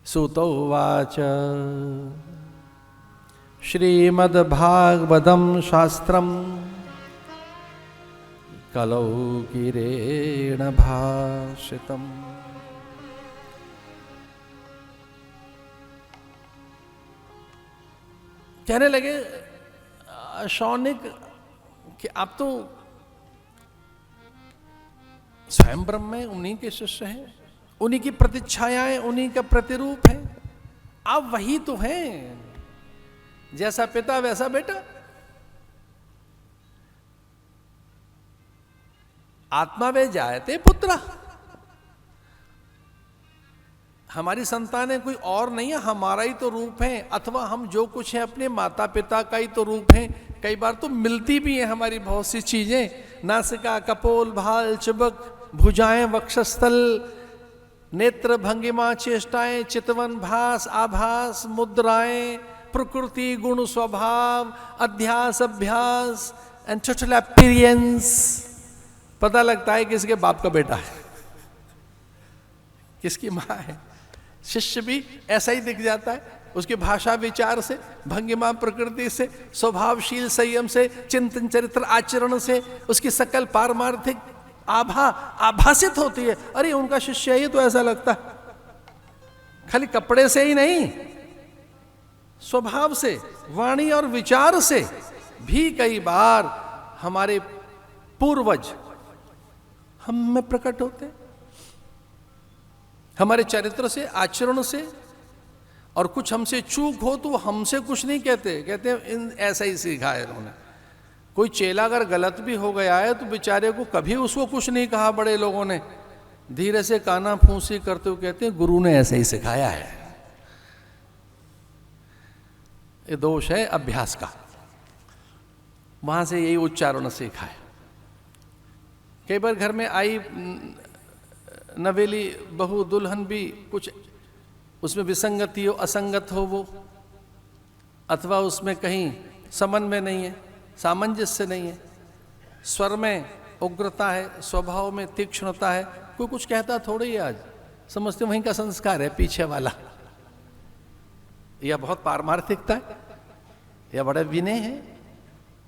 सूत उवाच श्रीमद्भागवतं शास्त्रम् कलौकिरेण भाषितम्। कहने लगे शौनिक कि आप तो स्वयं ब्रह्म में उन्हीं के शिष्य हैं, उन्हीं की प्रतिच्छायाएं, उन्हीं का प्रतिरूप है, आप वही तो हैं, जैसा पिता वैसा बेटा। आत्मा वे जायते पुत्र, हमारी संतानें कोई और नहीं है, हमारा ही तो रूप है, अथवा हम जो कुछ है अपने माता पिता का ही तो रूप है। कई बार तो मिलती भी है हमारी बहुत सी चीजें, नासिका, कपोल, भाल, चिबुक, भुजाएं, वक्षस्थल, नेत्र, भंगिमा, चेष्टाएं, चितवन, भास, आभास, मुद्राएं, प्रकृति, गुण, स्वभाव, अध्यास, अभ्यास एंड टोटल अपीयरेंस। पता लगता है किसके बाप का बेटा है, किसकी मां है। शिष्य भी ऐसा ही दिख जाता है, उसकी भाषा विचार से, भंगिमा प्रकृति से, स्वभावशील संयम से, चिंतन चरित्र आचरण से उसकी सकल पारमार्थिक आभा आभासित होती है। अरे उनका शिष्य ही तो ऐसा लगता है। खाली कपड़े से ही नहीं, स्वभाव से, वाणी और विचार से भी कई बार हमारे पूर्वज हम में प्रकट होते हैं, हमारे चरित्र से, आचरण से। और कुछ हमसे चूक हो तो हमसे कुछ नहीं कहते, कहते हैं इन ऐसा ही सीखा है इन्होंने। कोई चेला अगर गलत भी हो गया है तो बेचारे को कभी उसको कुछ नहीं कहा बड़े लोगों ने, धीरे से काना फूंसी करते हुए कहते हैं गुरु ने ऐसे ही सिखाया है। ये दोष है अभ्यास का, वहां से यही उच्चारण सीखा है। कई बार घर में आई नवेली बहू दुल्हन भी कुछ उसमें विसंगति हो, असंगत हो वो, अथवा उसमें कहीं समन्वय नहीं है, सामंजस्य नहीं है, स्वर में उग्रता है, स्वभाव में तीक्ष्णता है, कोई कुछ कहता थोड़ी है। आज समझते वहीं का संस्कार है पीछे वाला, या बहुत पारमार्थिकता है, या बड़ा विनय है,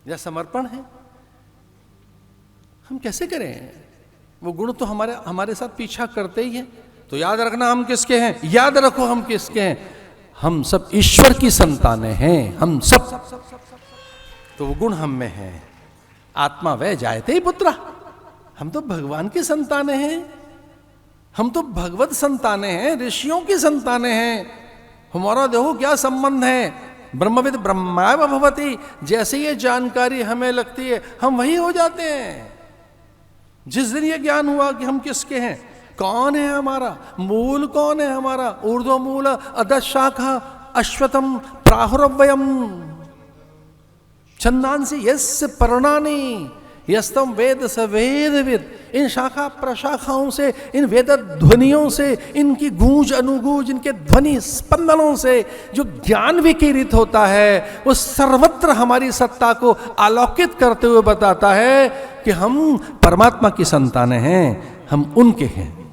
या समर्पण है। हम कैसे करें? वो गुण तो हमारे साथ पीछा करते ही हैं। तो याद रखना हम किसके हैं, याद रखो हम किसके हैं। हम सब ईश्वर की संतानें हैं, हम सब। तो वो गुण हम में है। आत्मा वह जायते ही पुत्र, हम तो भगवान की संतानें हैं, हम तो भगवत संतानें हैं, ऋषियों की संतानें हैं। हमारा देखो क्या संबंध है, ब्रह्मविद ब्रह्माय भवति। जैसे ये जानकारी हमें लगती है हम वही हो जाते हैं। जिस दिन ये ज्ञान हुआ कि हम किसके हैं, कौन है हमारा, मूल कौन है हमारा, ऊर्ध्व मूल अधः शाखा अश्वत्थम प्राहुरव्ययम छंदांसि यस्य पर्णानि यस्तम वेद स वेदविद। इन शाखा प्रशाखाओं से, इन वेद ध्वनियों से, इनकी गूंज अनुगूंज, इनके ध्वनि स्पंदनों से जो ज्ञान विकिरित होता है वो सर्वत्र हमारी सत्ता को आलोकित करते हुए बताता है कि हम परमात्मा की संतानें हैं, हम उनके हैं।